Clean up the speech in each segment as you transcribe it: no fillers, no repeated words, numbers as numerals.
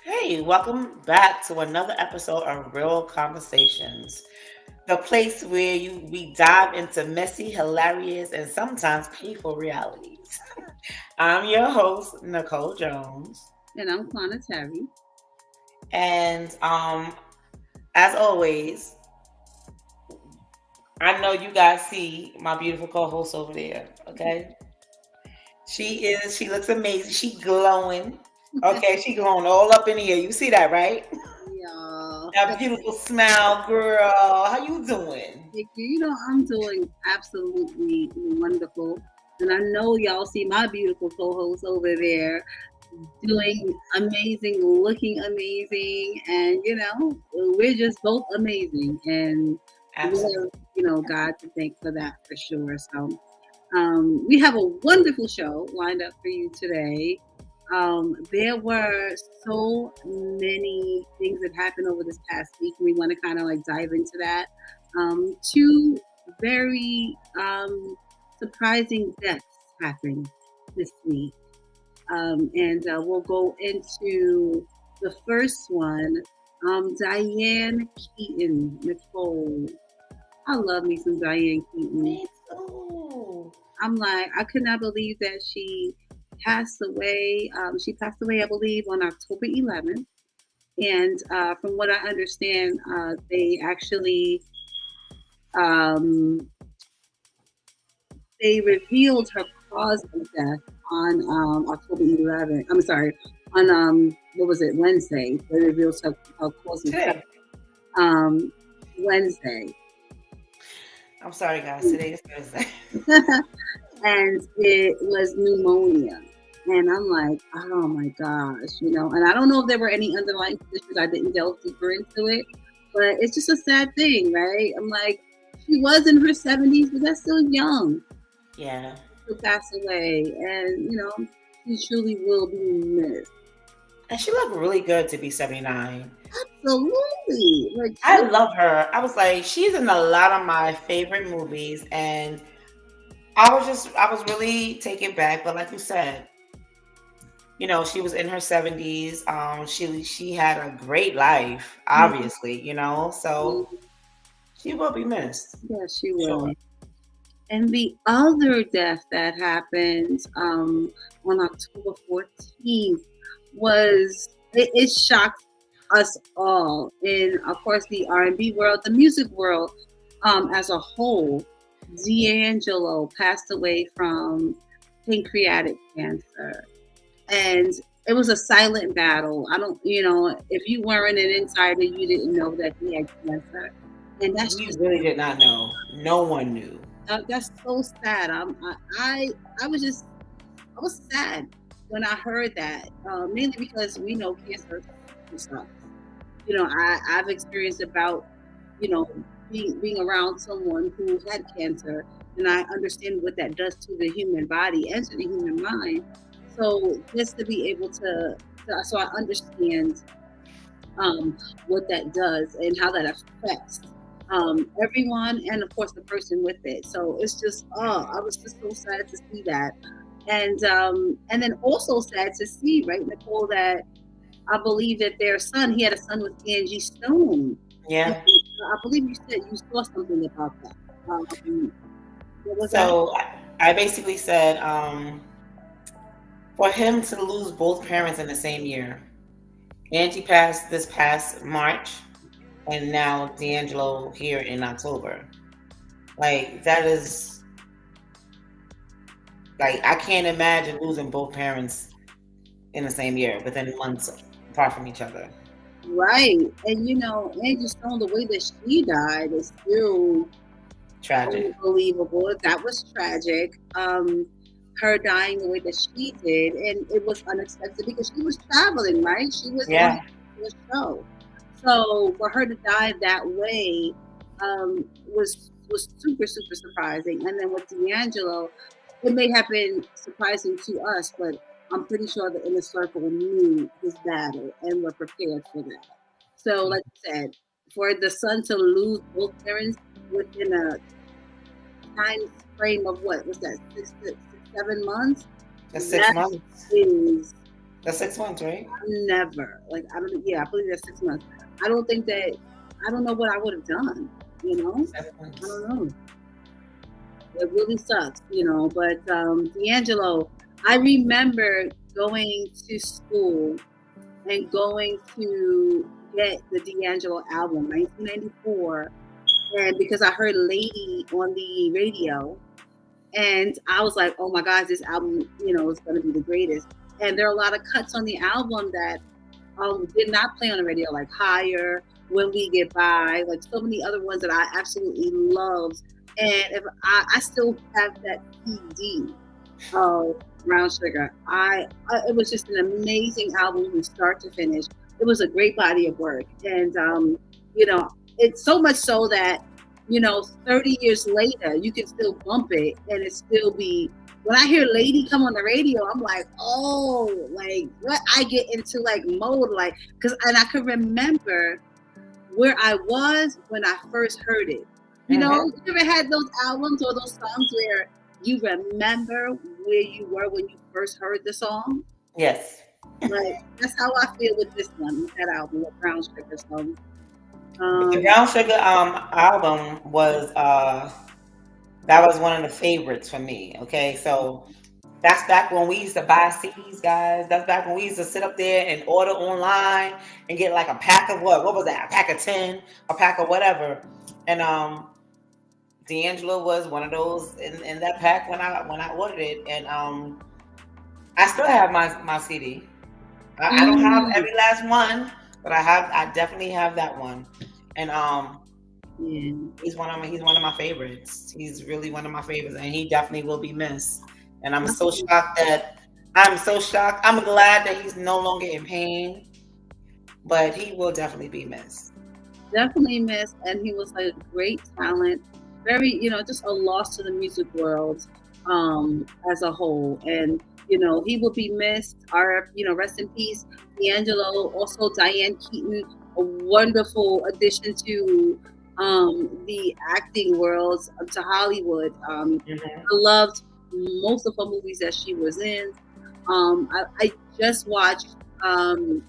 Hey, welcome back to another episode of Real Conversations, the place where we dive into messy, hilarious, and sometimes painful realities. I'm your host, Nicole Jones, And I'm Clona Terry. and as always, I know you guys see my beautiful co-host over there. Okay, she looks amazing. She glowing. Okay, she glowing all up in here. You see that, right? Yeah. That beautiful smile, girl. How you doing? Thank you. I'm doing absolutely wonderful. And I know y'all see my beautiful co host over there doing amazing, looking amazing. And, we're just both amazing. And we Absolutely. have, God to thank for that for sure. So, we have a wonderful show lined up for you today. There were so many things that happened over this past week. We want to kind of like dive into that. Two very surprising deaths happened this week. And we'll go into the first one. Diane Keaton, Nicole. I love me some Diane Keaton. Me too. I'm like, I could not believe that she passed away. She passed away, I believe, on October 11th. And from what I understand, um, they revealed her cause of death on October 11th. I'm sorry, on what was it, Wednesday? They revealed her cause of death Today. Wednesday. I'm sorry, guys. Today is Thursday. And it was pneumonia. And I'm like, oh my gosh, and I don't know if there were any underlying conditions. I didn't delve deeper into it, but it's just a sad thing, right? I'm like, she was in her 70s, but that's still young Yeah. to pass away. And, she truly will be missed. And she looked really good to be 79. Absolutely. Like, I love her. I was like, she's in a lot of my favorite movies. And I was really taken back. But like you said, she was in her 70s. She had a great life, obviously, so she will be missed. yeah, she Sure. will. And the other death that happened on October 14th it shocked us all in, of course, the R&B world, the music world as a whole. D'Angelo passed away from pancreatic cancer, and it was a silent battle. I don't, if you weren't an insider, you didn't know that he had cancer, and that's We just really did not know. No one knew. that's so sad. I was just I was sad when I heard that, mainly because we know cancer sucks. I've experienced about being around someone who had cancer, and I understand what that does to the human body and to the human mind. So just to be able so I understand what that does and how that affects everyone, and of course the person with it. So it's just, I was just so sad to see that, and then also sad to see, right, Nicole, that I believe that their son, he had a son with Angie Stone, and Yeah. I believe you said you saw something about that. What was that? So I basically said, for him to lose both parents in the same year. Angie passed this past March, and now D'Angelo here in October. Like that is like I can't imagine losing both parents in the same year within months apart from each other. Right, and Angie Stone, the way that she died is still Tragic. unbelievable. That was tragic. Her dying the way that she did, and it was unexpected because she was traveling, right? She was on Yeah. the show, so for her to die that way was super super surprising. And then with D'Angelo, it may have been surprising to us, but I'm pretty sure the inner circle knew his battle and were prepared for that. So, like I said, for the son to lose both parents within a time frame of what was that, 6 7 months, Just six that months. is That's 6 months, right? Never. Like I don't. Yeah, I believe that's 6 months. I don't think that. I don't know what I would have done. You know. Seven I months. don't know. It really sucks, you know. But D'Angelo, I remember going to school and going to get the D'Angelo album, 1994, and because I heard "Lady" on the radio, and I was like, "Oh my gosh, this album, you know, is going to be the greatest." And there are a lot of cuts on the album that did not play on the radio, like "Higher," "When We Get By," like so many other ones that I absolutely loved. And if I still have that CD of Brown Sugar. It was just an amazing album from start to finish. It was a great body of work, and you know, it's so much so that 30 years later, you can still bump it, and it still be. When I hear "Lady" come on the radio, I'm like, oh, like what? I get into like mode, like and I can remember where I was when I first heard it. Mm-hmm. You ever had those albums or those songs where you remember where you were when you first heard the song? Yes. Like that's how I feel with this one, with that album, with Brown Sugar song. The Um, Brown Sugar album was that was one of the favorites for me. Okay, so that's back when we used to buy CDs, guys. That's back when we used to sit up there and order online and get like a pack of what? What was that? A pack of 10, a pack of whatever. And D'Angelo was one of those in that pack when I ordered it. And I still have my CD. I don't have mm, every last one, but I definitely have that one. And yeah, he's one of my favorites. He's really one of my favorites, and he definitely will be missed. And definitely, I'm so shocked. I'm glad that he's no longer in pain, but he will definitely be missed. definitely missed, and he was like a great talent. Very, just a loss to the music world as a whole. And he will be missed. Rest in peace, D'Angelo. Also, Diane Keaton, a wonderful addition to the acting world, to Hollywood. Hmm. I loved most of her movies that she was in. I just watched the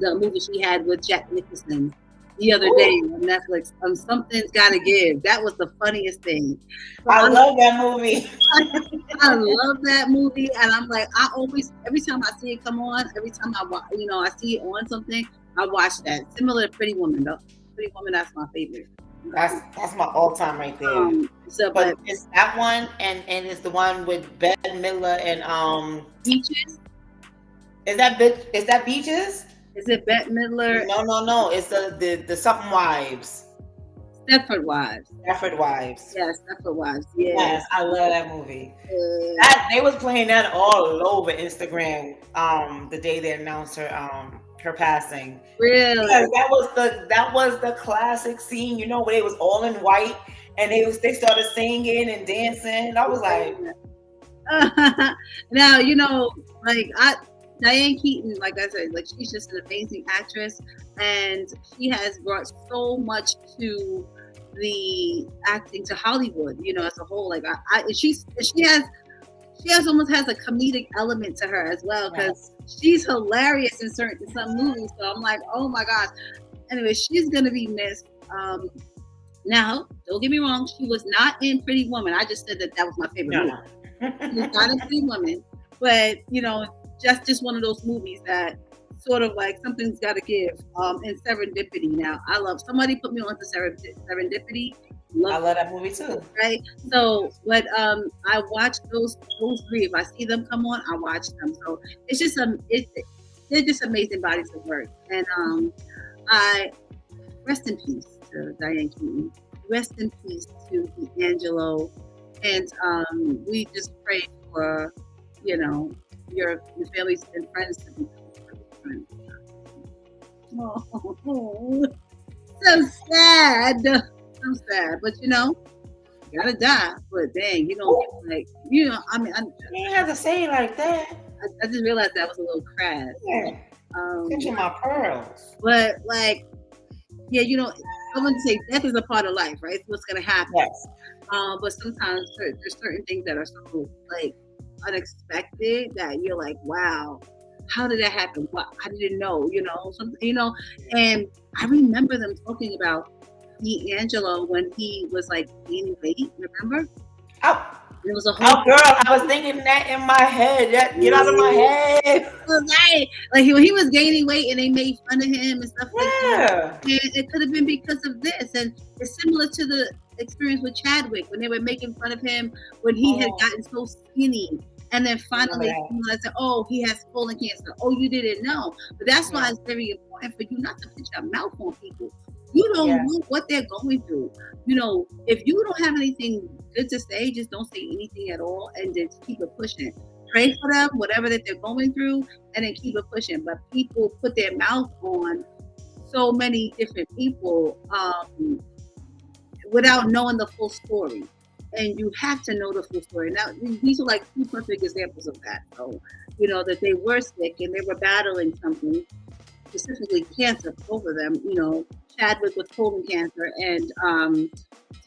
movie she had with Jack Nicholson the other day Ooh, on Netflix. Something's Gotta Give. That was the funniest thing. So I love that movie. I love that movie, and I'm like, I always, every time I see it come on, every time I see it on something, I watch that. Similar to Pretty Woman, though. Pretty Woman, that's my favorite. That's my all time right there. So, But but it's that one, and it's the one with Bette Midler and Beaches, is that Beaches? is it Bette Midler, No, no, no. It's the something wives. Stepford Wives? Stafford Wives. Yes, Stepford Wives. Yes, Yes. I love that movie. Uh, That they was playing that all over Instagram. The day they announced her passing. really? Because that was the classic scene, where they was all in white and they started singing and dancing. I was like, Now like Diane Keaton, like I said, like she's just an amazing actress, and she has brought so much to the acting to Hollywood, as a whole. Like she almost has a comedic element to her as well, because yes, she's hilarious in some movies. So I'm like, oh my gosh. Anyway, she's gonna be missed. Now, don't get me wrong, she was not in Pretty Woman. I just said that was my favorite movie. no. She was not in Pretty Woman, but just one of those movies that sort of like something's got to give. And Serendipity. Now, I love. Somebody put me on to Serendipity. I Love love that movie too. right? So, but I watch those three. If I see them come on, I watch them. So it's just they're just amazing bodies of work. And I rest in peace to Diane Keaton. Rest in peace to D'Angelo. And we just pray for your families and friends to be friends. Oh, so sad. So sad. But you gotta die. But dang, you don't like I mean You didn't have to say it like that. I just realized that was a little crass. Yeah. Catching my pearls. But like yeah, I want to say death is a part of life, right? It's what's gonna happen. Yes. But sometimes there's certain things that are so like unexpected that you're like, wow. how did that happen? What I didn't know, something, and I remember them talking about D'Angelo when he was like gaining weight, remember? Oh, There was a whole oh, girl, I was thinking that in my head. Get out of my head. like when he was gaining weight and they made fun of him and stuff like that. Yeah. And it could have been because of this. And it's similar to the experience with Chadwick when they were making fun of him when he had gotten so skinny. And then finally, someone said, "Oh, he has colon cancer. Oh, you didn't know." But that's why it's very important for you not to put your mouth on people. You don't know what they're going through. If you don't have anything good to say, just don't say anything at all, and just keep it pushing. Pray for them, whatever that they're going through, and then keep it pushing. But people put their mouth on so many different people without knowing the full story. And you have to know the full story. Now, these are like two perfect examples of that. So, that they were sick and they were battling something, specifically cancer over them. Chadwick with colon cancer and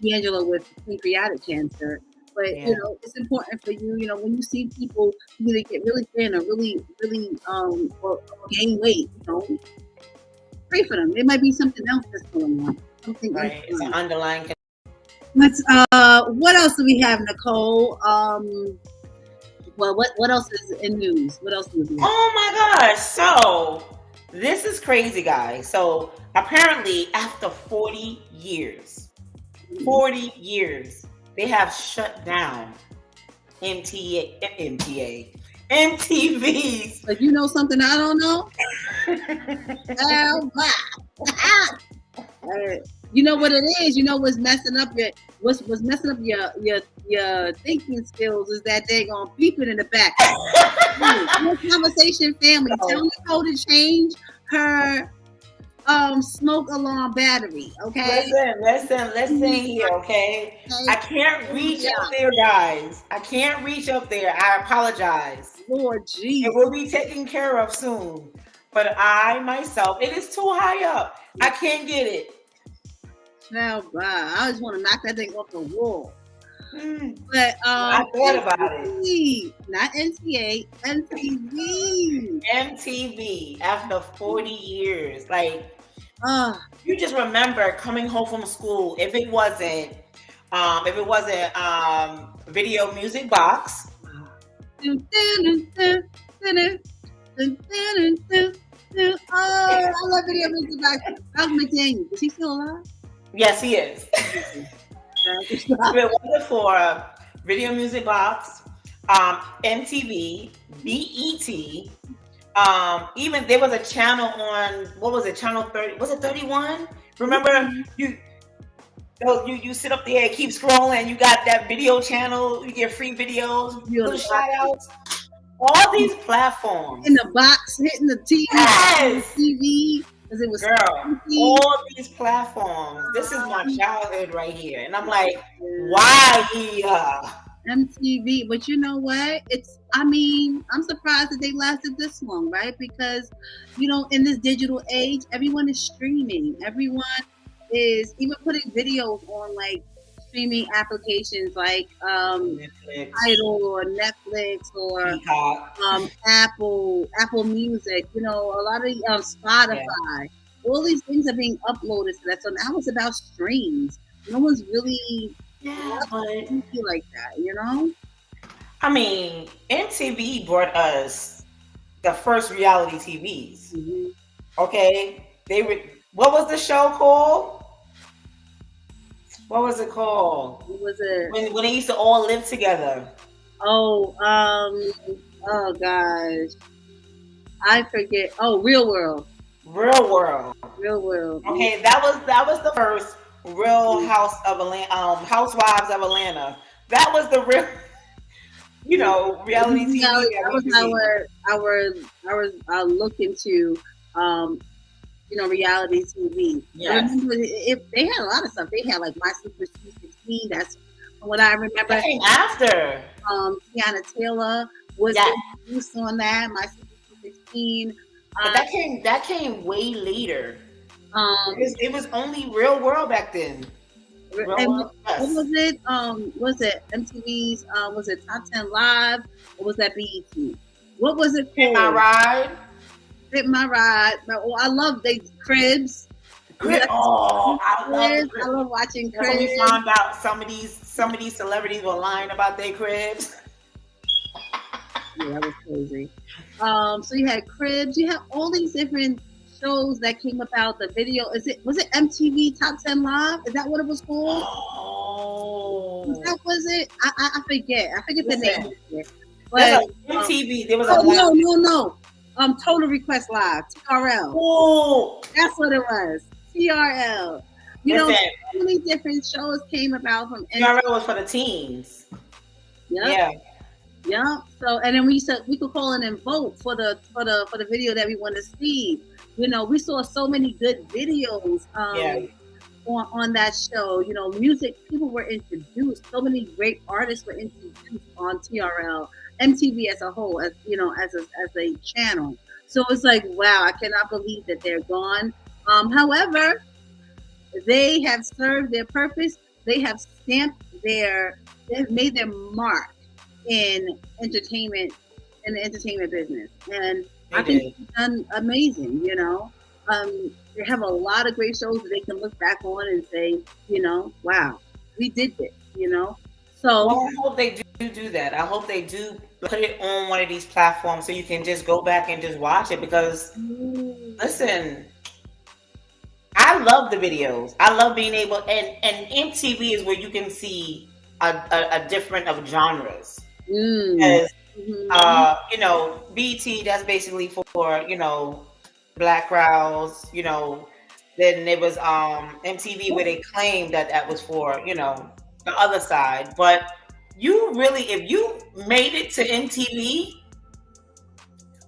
D'Angelo with pancreatic cancer. But it's important for you. When you see people either get really thin or really, really or gain weight, pray for them. There might be something else that's going on. Something right. It's an underlying. What else do we have, Nicole? Well, what else is in news? What else do we have? Oh my gosh! So this is crazy, guys. So apparently, after 40 years, they have shut down MTV's. Like, you know something I don't know? You know what it is? You know what's messing up your thinking skills is that they're gonna beep it in the back. Conversation family. Tell Nicole to change her smoke alarm battery. Okay. Listen here, okay? I can't reach up there, guys. I can't reach up there. I apologize. Lord Jesus. It will be taken care of soon. But I myself, it is too high up. I can't get it. Now, I just want to knock that thing off the wall. But I thought about it. Not NCA, MTV. MTV after 40 years. Like, you just remember coming home from school. If it wasn't Video Music Box. I love Video Music Box. How's McDaniel? Is he still alive? Yes, he is. If it wasn't for Video Music Box, MTV, BET, even there was a channel on, what was it, channel 30? Was it 31? Remember, you sit up there, keep scrolling, you got that video channel, you get free videos, little shout outs. All these platforms. In the box, hitting the TV. Yes. TV. Because it was all these platforms. This is my childhood right here. And I'm like, why MTV? But you know what? I'm surprised that they lasted this long, right? Because, in this digital age, everyone is streaming. Everyone is even putting videos on like streaming applications like Tidal or Netflix or Apple Music, a lot of Spotify. Yeah. All these things are being uploaded to that. So now it's about streams. No one's really like that, I mean, MTV brought us the first reality TVs. Mm-hmm. Okay, what was the show called? What was it called? What was it? When they used to all live together. Oh gosh. I forget. Oh, Real World. Okay, that was the first Real House of Atlanta, Housewives of Atlanta. That was the real, reality TV. That was our look into reality TV. Yes. They had a lot of stuff. They had like My Super Sweet 16. That's what I remember. That came after. Tiana Taylor was introduced on that. My Super Sweet 16. But that came way later. It was only Real World back then. What was it? Was it MTV's? Was it Top 10 Live or was that BET? What was it Hit My called? Ride. Hit My Ride. Oh, I love they Cribs. Oh, I love the Cribs. I crib. love watching That's when we Cribs. found out some of these celebrities were lying about their cribs. Yeah, that was crazy. So you had Cribs. You had all these different shows that came about. The video was it MTV Top 10 Live? Is that what it was called? Oh, Was it? I forget. I forget the name listen, of it. there's But a MTV. There was a oh live. no. Total Request Live, TRL. Oh, That's what it was. TRL. You know, listen, so many different shows came about from TRL was for the teens. Yep. Yeah, Yeah. So and then we could call in and vote for the video that we want to see. You know, we saw so many good videos yeah, on that show. You know, music people were introduced. So many great artists were introduced on TRL, MTV as a whole, as you know, as a channel. So it's like, wow, I cannot believe that they're gone. However, they have served their purpose. They have they have made their mark in entertainment, in the entertainment business, and I they think did. they've done amazing. You know, they have a lot of great shows that they can look back on and say, you know, wow, we did this. You know, so Well, I hope they do that. I hope they do put it on one of these platforms so you can just go back and just watch it. Because listen, I love the videos. I love being able, and MTV is where you can see a different of genres. mm, Because mhm. BT, that's basically for black crowds. Then there was MTV where they claimed that that was for the other side. But you really, if you made it to MTV,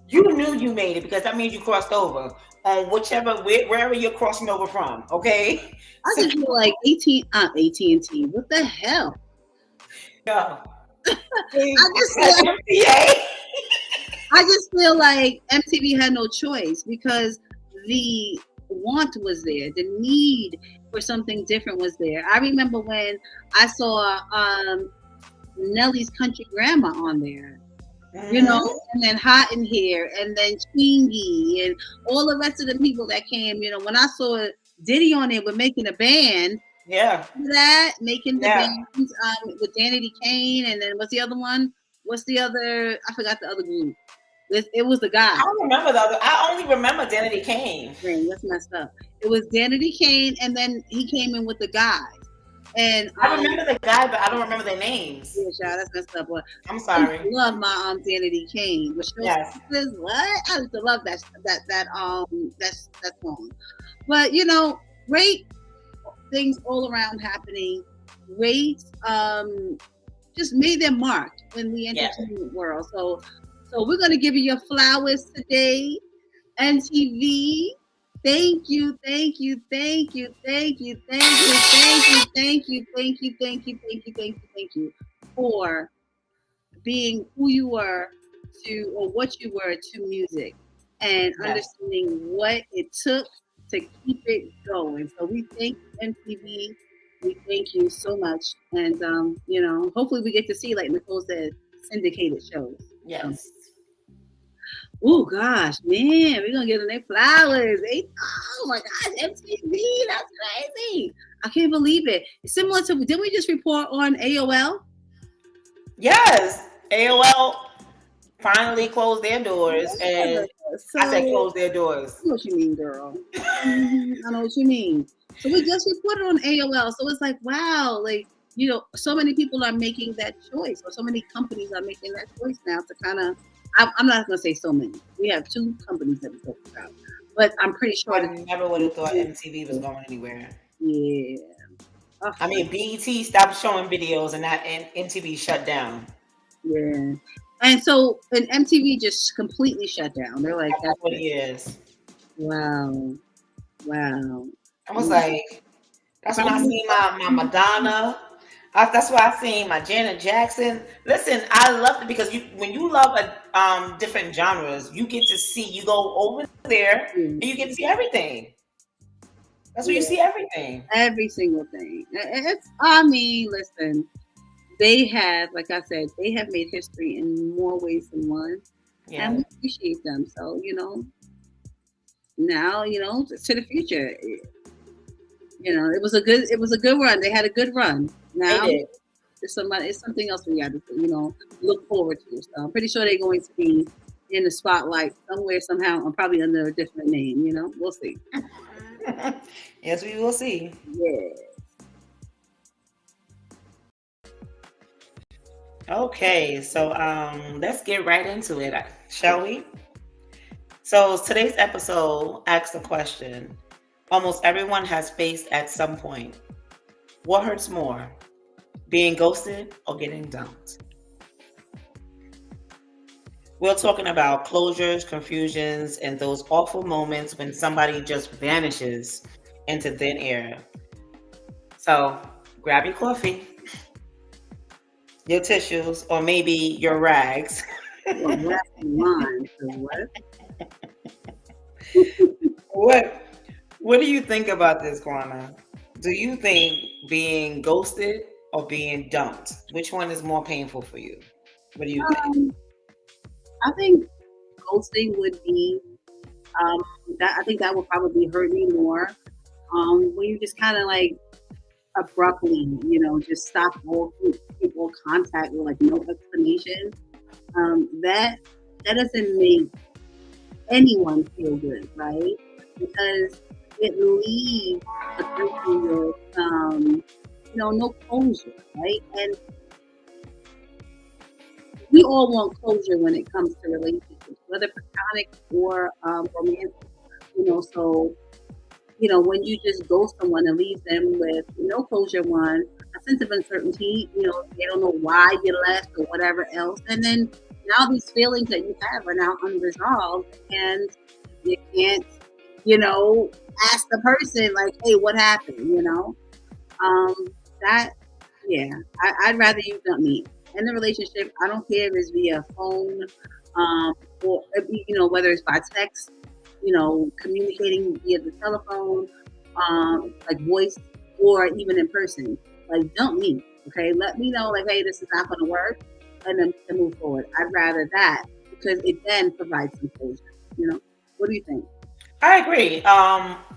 you knew you made it because that means you crossed over on wherever you're crossing over from. Okay, I so just feel like AT&T. What the hell? yeah, I just feel MTA. I just feel like MTV had no choice because the want was there, the need for something different was there. I remember when I saw Nelly's Country Grandma on there, you know, Mhm. and then Hot in Here, and then Chingy, and all the rest of the people that came. You know, when I saw Diddy on there with making a band, Yeah, that making the yeah. bands with Danity Kane, and then what's the other one? What's the other? I forgot the other group. It was the guy. I don't remember the other. I only remember Danity Kane. Man, that's messed up. It was Danity Kane, and then he came in with the guys. And I remember the guy, but I don't remember their names. yeah, child, that's messed up. But I'm I used sorry. to love my Danity Kane. With Show Yes. Sisters, what? I used to love that song. But you know, great things all around happening. Great, just made their mark in the Yes. entertainment world. So we're gonna give you your flowers today. NTV. Thank you, thank you, thank you, thank you, thank you, thank you, thank you, thank you, thank you, thank you, thank you, thank you for being who you were to or what you were to music and Yes. understanding what it took to keep it going. So we thank MTV. We thank you so much. And you know, hopefully we get to see, like Nicole said, syndicated shows. So Yes. oh gosh, man, we're gonna get them their flowers. Oh my gosh, MTV, that's crazy. I can't believe it. It's similar to didn't we just report on AOL? Yes. AOL finally closed their doors, Yeah. and I said So close their doors. I know what you mean, girl. I know what you mean. So we just reported on AOL. So it's like, wow, like, you know, so many people are making that choice, or so many companies are making that choice now to kind of, I'm not going to say so many. We have two companies that we talk about, but I'm pretty sure I that, never would have thought MTV was going anywhere. yeah. Oh, I mean, BET stopped showing videos, and MTV shut down. yeah. And so, and MTV just completely shut down. They're like, After that's 40 it. years. Wow. Wow. I was like, that's when I seen my Madonna. That's why I seen my Janet Jackson. Listen, I loved it because when you love different genres, you get to see. You go over there Yeah. and you get to see everything. That's where you Yeah. see everything. Every single thing. I mean, listen, they have, like I said, they have made history in more ways than one. Yeah. and we appreciate them. So now to the future. It was a good run. They had a good run. They Now did. it's something else we got to look forward to. So I'm pretty sure they're going to be in the spotlight somewhere somehow, and probably under a different name. We'll see. Yes, we will see. Yeah. Okay, so let's get right into it, shall we? So today's episode asks a question almost everyone has faced at some point. What hurts more, being ghosted or getting dumped? We're talking about closures, confusions, and those awful moments when somebody just vanishes into thin air. So grab your coffee, your tissues, or maybe your rags. Well, last in line. So what? What What do you think about this, Kwana? Do you think being ghosted or being dumped, which one is more painful for you? What do you think? I think ghosting would be um, that. I think that would probably hurt me more. When you just kind of like abruptly, just stop keep all contact with like no explanation. That doesn't make anyone feel good, right? Because it leaves a person with no closure, right? And we all want closure when it comes to relationships, whether platonic or romantic. So when you just ghost someone and leave them with no closure, a sense of uncertainty, they don't know why you left or whatever else. And then now these feelings that you have are now unresolved, and you can't, ask the person like, hey, what happened, that, yeah, I'd rather you dump me. In the relationship, I don't care if it's via phone, or, whether it's by text, communicating via the telephone, like voice, or even in person. Like, dump me, okay? Let me know, like, hey, this is not going to work, and then to move forward. I'd rather that because it then provides some closure. What do you think? I agree.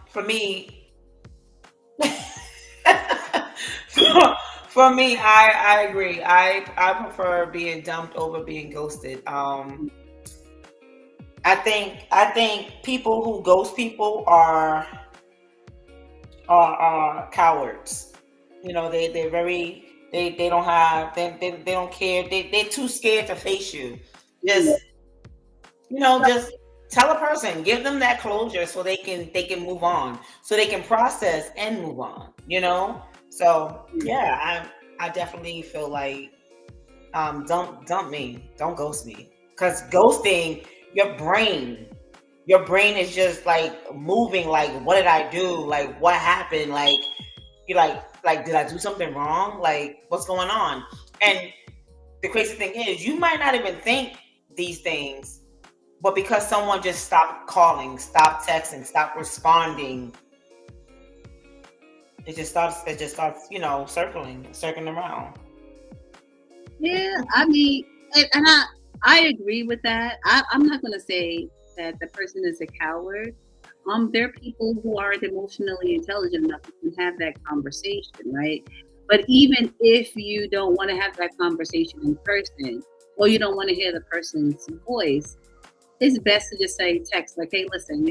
For me, for me, I agree. I prefer being dumped over being ghosted. I think people who ghost people are cowards. They're very they don't have they don't care. They're too scared to face you. Yeah. Just just tell a person, give them that closure so they can move on, so they can process and move on. So yeah, I definitely feel like don't dump me, don't ghost me, because ghosting your brain is just like moving, like what did I do, like what happened, like you're like did I do something wrong, like what's going on. And the crazy thing is you might not even think these things, but because someone just stopped calling, stopped texting, stopped responding, it just starts circling around. Yeah, I mean, and I agree with that. I'm not going to say that the person is a coward. There are people who aren't emotionally intelligent enough to have that conversation, right? But even if you don't want to have that conversation in person, or you don't want to hear the person's voice, it's best to just say text like, hey, listen,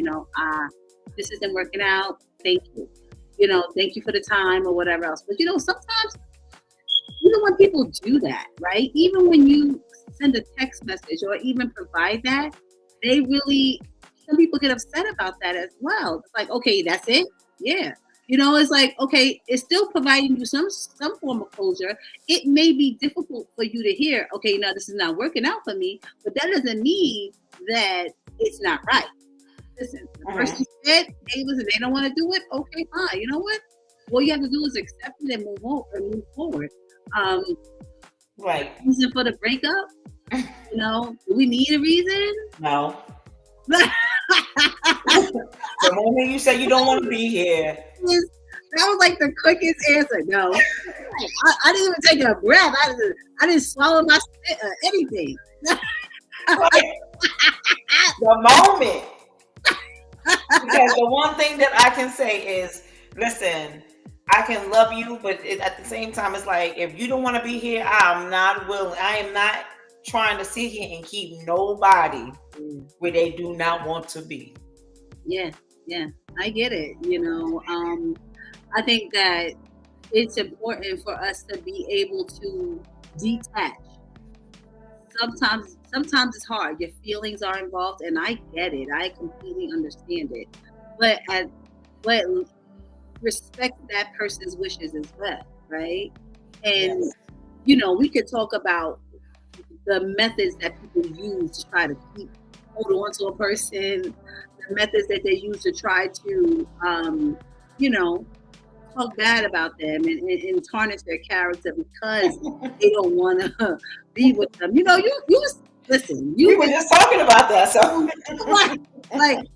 this isn't working out. Thank you. Thank you for the time or whatever else. But sometimes even when people do that, right? Even when you send a text message or even provide that, some people get upset about that as well. It's like, okay, that's it. Yeah. It's like, okay, it's still providing you some form of closure. It may be difficult for you to hear, okay, no, this is not working out for me, but that doesn't mean that it's not right. Listen, the person said, hey, listen, they don't want to do it. Okay, fine. You know what? All you have to do is accept it and move forward. Right. Reason for the breakup? Do we need a reason? No. The moment you say you don't want to be here. That was like the quickest answer. No. I didn't even take a breath. I didn't swallow my anything. Right. The moment. Because the one thing that I can say is, listen, I can love you, but at the same time, it's like, if you don't want to be here, I'm not willing. I am not trying to sit here and keep nobody where they do not want to be. Yeah, yeah, I get it. I think that it's important for us to be able to detach. Sometimes it's hard. Your feelings are involved, and I get it. I completely understand it. But respect that person's wishes as well, right? And Yes. we could talk about the methods that people use to try to hold on to a person, the methods that they use to try to, you know, talk bad about them and tarnish their character because they don't want to be with them. Listen. We were just talking about that, so like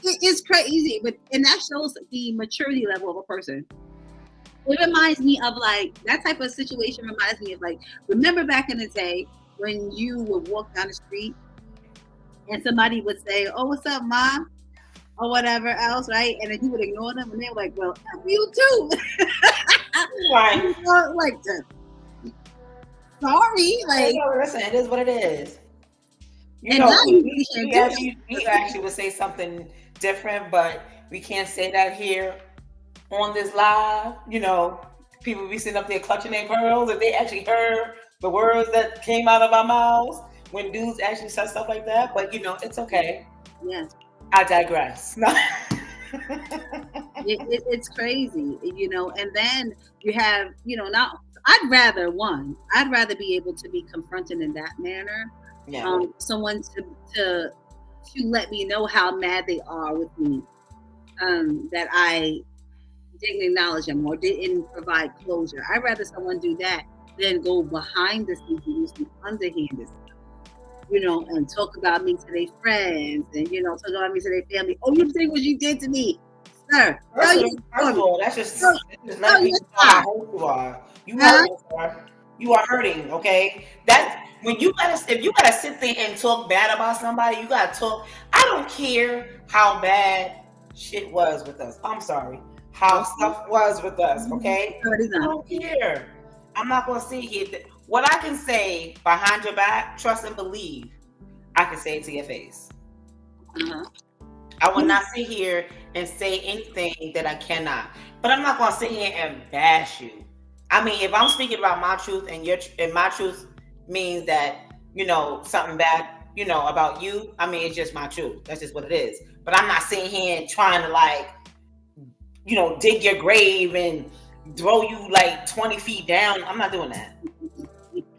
it's crazy, and that shows the maturity level of a person. It reminds me of that type of situation. Reminds me of remember back in the day when you would walk down the street and somebody would say, "Oh, what's up, mom?" or whatever else, right? And then you would ignore them, and they were like, "Well, F you too." right. Sorry, listen, it is what it is. And now we actually would say something different, but we can't say that here on this live. People be sitting up there clutching their pearls if they actually heard the words that came out of our mouths when dudes actually said stuff like that. But it's okay. Yes. I digress. It's crazy, and then you have, not. I'd rather be able to be confronted in that manner. Yeah. Someone to let me know how mad they are with me, that I didn't acknowledge them or didn't provide closure. I'd rather someone do that than go behind the scenes and use some underhanded stuff, and talk about me to their friends and, talk about me to their family. Oh, you think what you did to me, sir? First of all, that's just not how hurt you are. You hurting, sir. You are hurting, okay? If you gotta sit there and talk bad about somebody, you gotta talk. I don't care how bad shit was with us. I'm sorry. How stuff was with us, okay? I don't care. I'm not gonna sit here. What I can say behind your back, trust and believe, I can say it to your face. I will not sit here and say anything that I cannot. But I'm not gonna sit here and bash you. I mean, if I'm speaking about my truth and my truth means that, something bad, about you, I mean, it's just my truth. That's just what it is. But I'm not sitting here and trying to dig your grave and throw you 20 feet down. I'm not doing that.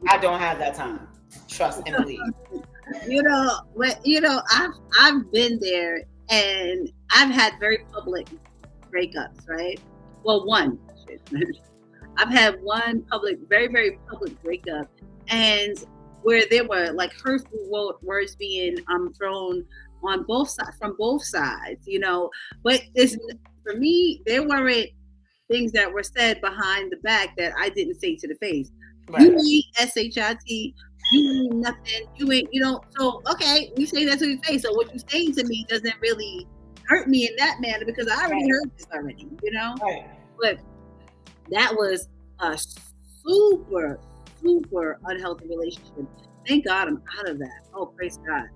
I don't have that time. Trust and believe. I've been there and I've had very public breakups, right? Well, one. I've had one very, very public breakup, and where there were hurtful words being thrown on both sides, from both sides, But for me, there weren't things that were said behind the back that I didn't say to the face. Right. You ain't SHIT. You ain't nothing. You ain't. So okay, we say that to your face. So what you're saying to me doesn't really hurt me in that manner because I already heard this already. Right. But that was a super, super unhealthy relationship. Thank God I'm out of that. Oh, praise God.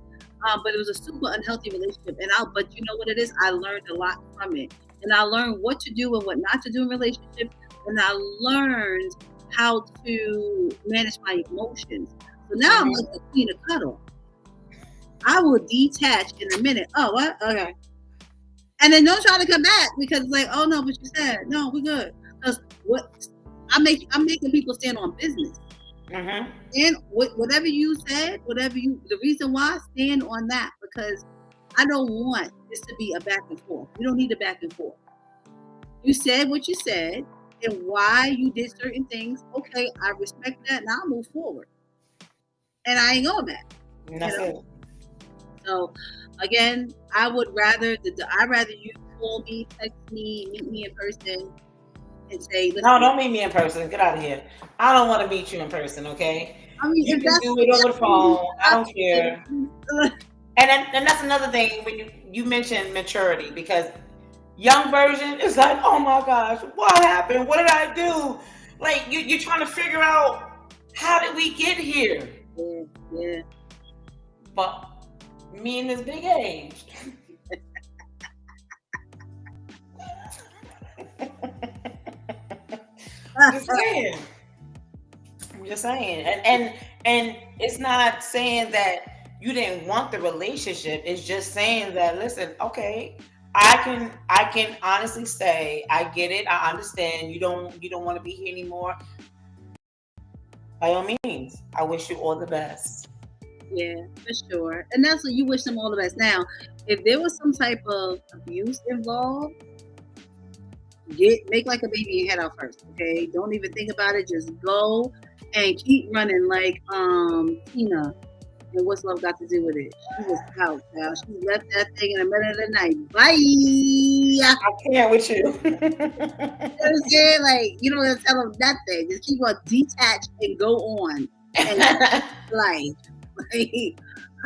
But it was a super unhealthy relationship. But you know what it is? I learned a lot from it. And I learned what to do and what not to do in relationships. And I learned how to manage my emotions. So now I'm like a queen of cuddle. I will detach in a minute. Oh, what? Okay. And then don't try to come back because oh no, but you said no, we're good. Because I'm making people stand on business. And whatever you said, the reason why, stand on that because I don't want this to be a back and forth. You don't need a back and forth. You said what you said and why you did certain things. Okay, I respect that. Now I'll move forward. And I ain't going back. That's it. So again, I'd rather you call me, text me, meet me in person, and say, no, don't meet me in person. Get out of here. I don't want to meet you in person, okay? I mean, you can do it over the phone. I don't care. And that's another thing when you mentioned maturity, because young version is like, oh my gosh, what happened? What did I do? Like you're trying to figure out how did we get here? Yeah, yeah. But me in this big age. Just saying. I'm just saying. And it's not saying that you didn't want the relationship. It's just saying that, listen, okay, I can honestly say I get it. I understand you don't want to be here anymore. By all means, I wish you all the best. Yeah, for sure. And that's what you wish them all the best. Now, if there was some type of abuse involved, make like a baby and head out first. Okay, don't even think about it. Just go and keep running like Tina. And what's love got to do with it? She was out, now. She left that thing in the middle of the night. Bye. You know I can't with you. what I'm saying? Like, you don't have to tell them nothing. Just keep on detached and go on. And life. Like,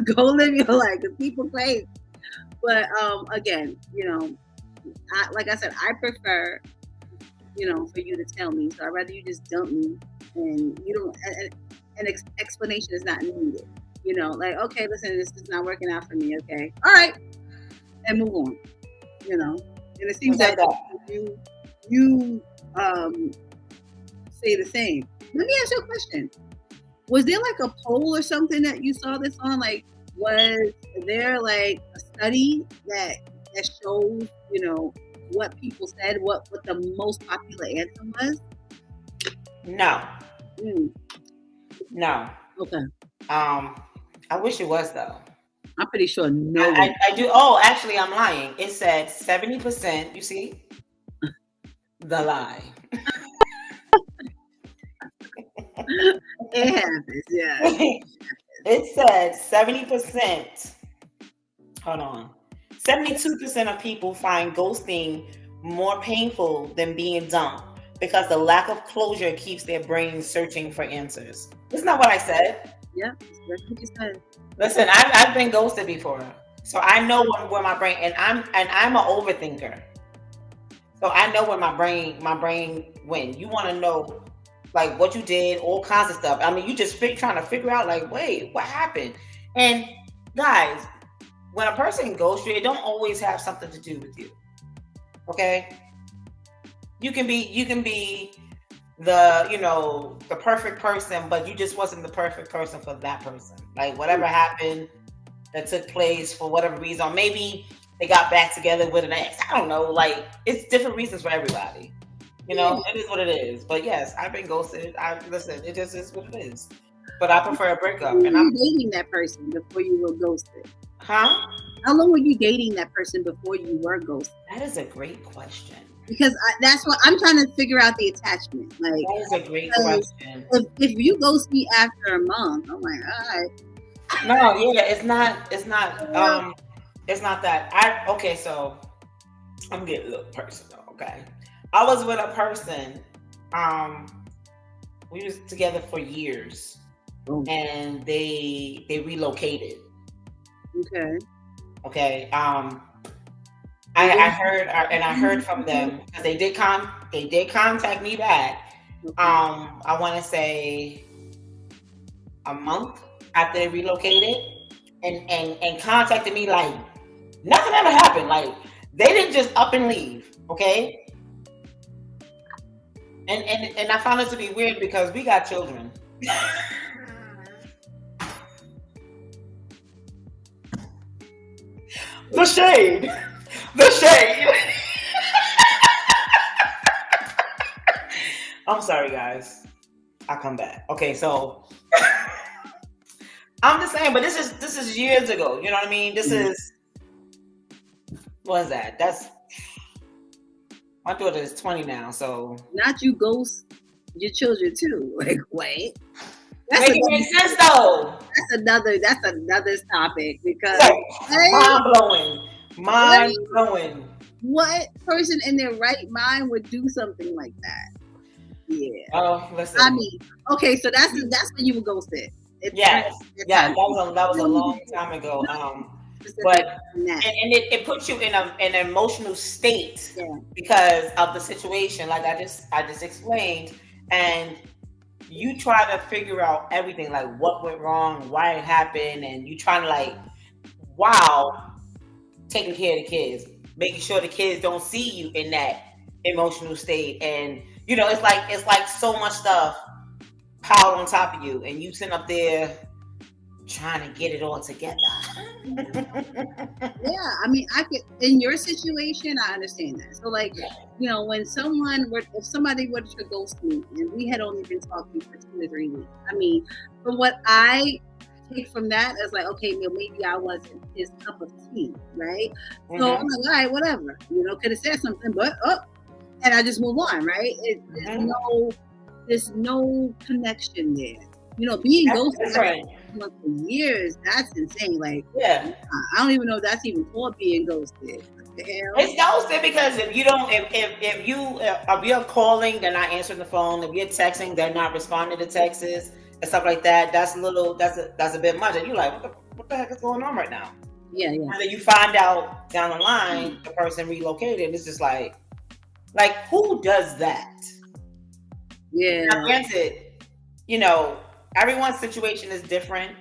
go live your life. Because people crazy. But again, like I said, I prefer, for you to tell me. So I'd rather you just dump me, and you don't. An explanation is not needed. Like, okay, listen, this is not working out for me. Okay, all right, and move on. And it seems that you say the same. Let me ask you a question. Was there like a poll or something that you saw this on? Like, was there like a study that shows, what people said, what the most popular answer was? No. No. Okay. I wish it was though. I'm pretty sure no one. I do. Oh, actually, I'm lying. It said 70%. You see, the lie. It happens, yeah. It said 70%. Hold on. 72% of people find ghosting more painful than being dumped because the lack of closure keeps their brains searching for answers. Isn't that what I said? Yeah, that's what you said. Listen, I've been ghosted before, so I know where my brain, and I'm an overthinker, so I know where my brain went. You want to know like what you did, all kinds of stuff. I mean, you just trying to figure out like, wait, what happened? And guys, when a person ghosts you, it don't always have something to do with you. Okay, you can be the perfect person, but you just wasn't the perfect person for that person. Like whatever happened that took place for whatever reason, or maybe they got back together with an ex. I don't know. Like it's different reasons for everybody. It is what it is. But yes, I've been ghosted. Listen, it just is what it is. But I prefer a breakup. And I'm dating that person before you were ghosted. Huh? How long were you dating that person before you were ghosted? That is a great question. Because that's what I'm trying to figure out, the attachment. Like, that is a great question. If you ghost me after a month, I'm like, all right. No, yeah, it's not that. Okay, so I'm getting a little personal, okay? I was with a person, we was together for years, and they relocated. Okay. I heard from them because they did contact me back. I want to say a month after they relocated, and contacted me like nothing ever happened. Like they didn't just up and leave. Okay. And I found it to be weird because we got children. The shade. I'm sorry, guys. I'll come back. Okay, so I'm just saying, but this is years ago. You know what I mean? This is, what is that? That's, my daughter is 20 now, so. Not you ghost your children too. Like, wait. Make it make sense though. That's another topic because mind blowing. What person in their right mind would do something like that? Yeah. Oh, listen. I mean, okay, so that's when you were ghosted. Yes. Yeah, that was a long time ago. specific But in that. and it puts you in an emotional state Yeah. because of the situation, like I just explained, and you try to figure out everything, like what went wrong, why it happened, and you trying to like, wow, taking care of the kids, making sure the kids don't see you in that emotional state, and it's like so much stuff piled on top of you, and you sitting up there trying to get it all together. Yeah, I mean, I could in your situation, I understand that. So, like, when if somebody were to ghost me, and we had only been talking for 2 to 3 weeks, I mean, from what I take from that as like, okay, maybe I wasn't his cup of tea, right? So I'm like, all right, whatever, could have said something, but and I just move on, right? There's no connection there. Being ghosted for years, that's insane. Like, Yeah. I don't even know if that's even called being ghosted. What the hell? It's ghosted because if you're calling, they're not answering the phone. If you're texting, they're not responding to texts and stuff like that. That's a bit much. And you're like, what the heck is going on right now? Yeah. And then you find out down the line the person relocated. It's just like who does that? Yeah. Now, granted, everyone's situation is different.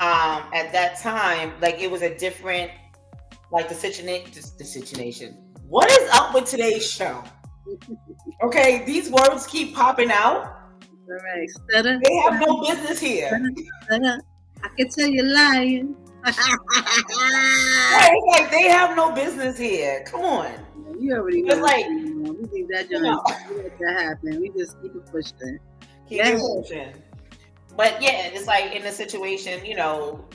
At that time, like it was a different, like the situation. What is up with today's show? Okay, these words keep popping out. All right, stutter. They have no business here. Stutter. I can tell you're lying. Right, it's like they have no business here. Come on. You already know. It's like we think that let that happen. We just keep it pushing. Keep it pushing. But yeah, it's like in the situation,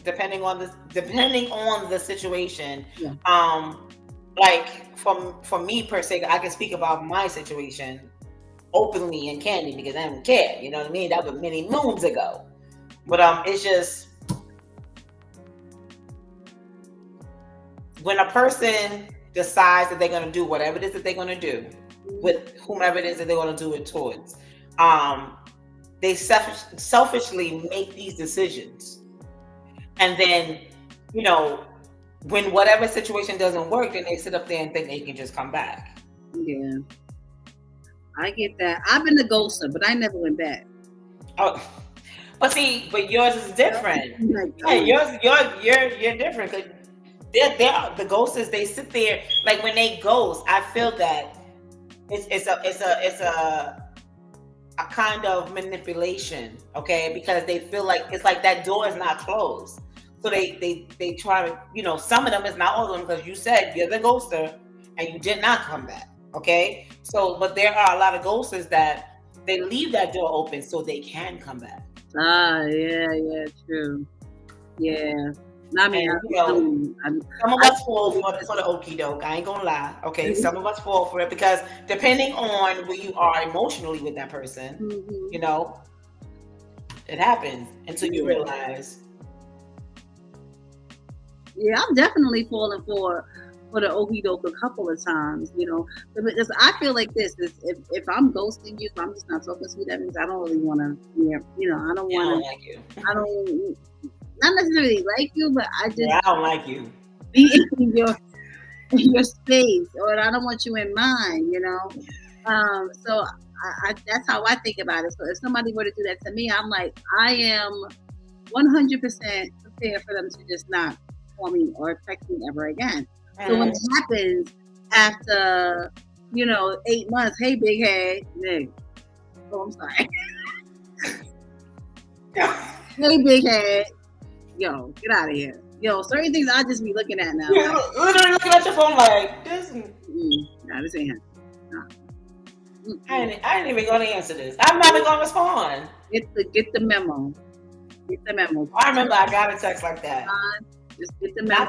depending on the situation, like for me per se, I can speak about my situation openly and candid because I don't care. You know what I mean? That was many moons ago. But it's just when a person decides that they're going to do whatever it is that they're going to do with whomever it is that they're going to do it towards, they selfishly make these decisions. And then, when whatever situation doesn't work, then they sit up there and think they can just come back. Yeah. I get that. I've been the ghoster, but I never went back. Oh, but yours is different. You're different. Cause they're the ghosters. They sit there like when they ghost. I feel that it's a kind of manipulation, okay? Because they feel like it's like that door is not closed. So they try to, some of them, it's not all of them, because you said you're the ghoster and you did not come back, okay? So, but there are a lot of ghosters that they leave that door open so they can come back. Yeah, true. Yeah. I mean, some of us fall for the okie doke. I ain't gonna lie. Okay, some of us fall for it because depending on where you are emotionally with that person, it happens until you realize. Yeah, I'm definitely falling for the okie doke a couple of times, because I feel like this is if I'm ghosting you, if I'm just not talking to you, that means I don't really want to. I don't want to. Like you. I don't. Not necessarily like you, but I don't like you. Be in your space, or I don't want you in mine. So that's how I think about it. So if somebody were to do that to me, I'm like, I am 100% prepared for them to just not call me or text me ever again. So when it happens after 8 months, hey big head, Nick. Oh, I'm sorry. Hey big head. Yo, get out of here. Certain things I just be looking at now. You're literally looking at your phone like this. Nah, this ain't happening. Nah. I ain't even gonna answer this. I'm not even gonna respond. Get the memo. Get the memo. I remember I got a text like that. Just get the memo.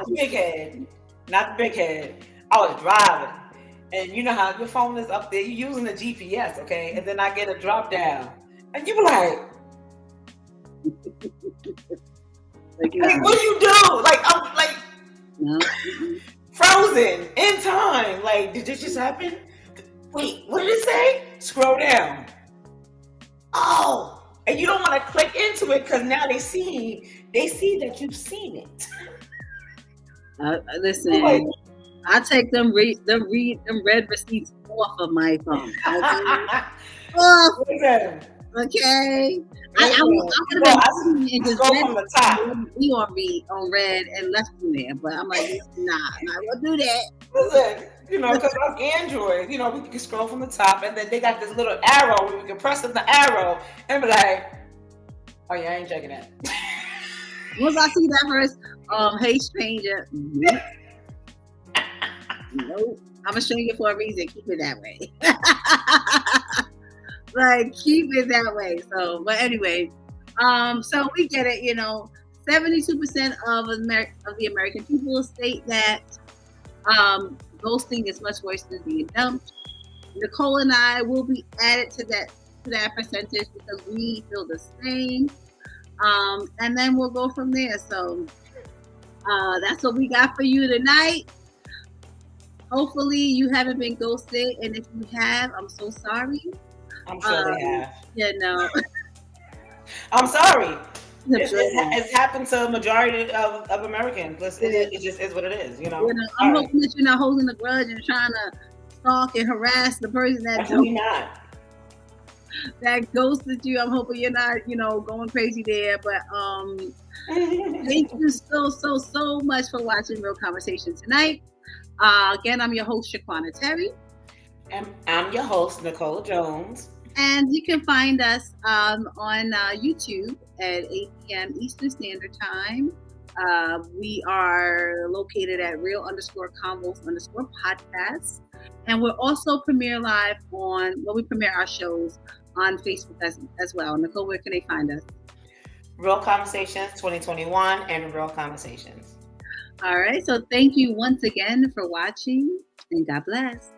Not the big head. I was driving, and you know how your phone is up there. You're using the GPS, okay? And then I get a drop down, and you be like. Like, what do you do? Like, I'm like frozen in time. Like, did this just happen? Wait, what did it say? Scroll down. Oh, and you don't want to click into it because now they see that you've seen it. Listen, I take them red receipts off of my phone. Okay, off. Listen, Okay. I listen. would Well, have I, been and I just scroll read from the top. we on red and left them there. But I'm like, nah, I'm not gonna do that. Listen, because on Android, we can scroll from the top, and then they got this little arrow where we can press on the arrow and be like, "Oh yeah, I ain't checking that." Once I see that first, hey stranger, nope. Nope. I'm gonna show you for a reason. Keep it that way. Like keep it that way. So, but anyway, so we get it. 72% of the American people state that ghosting is much worse than being dumped. Nicole and I will be added to that percentage because we feel the same. And then we'll go from there. So that's what we got for you tonight. Hopefully you haven't been ghosted, and if you have, I'm so sorry. I'm sure they have. I'm sorry. It's happened to a majority of Americans. It just is what it is, I'm hoping that you're not holding a grudge and trying to stalk and harass the person that ghosted you. I'm hoping you're not, going crazy there. But thank you so much for watching Real Conversation tonight. Again, I'm your host, Shaquana Terry. And I'm your host, Nicole Jones. And you can find us on YouTube at 8 p.m. Eastern Standard Time. We are located at real_convos_podcast. And we're also premiere live we premiere our shows on Facebook as well. Nicole, where can they find us? Real Conversations 2021 and Real Conversations. All right. So thank you once again for watching, and God bless.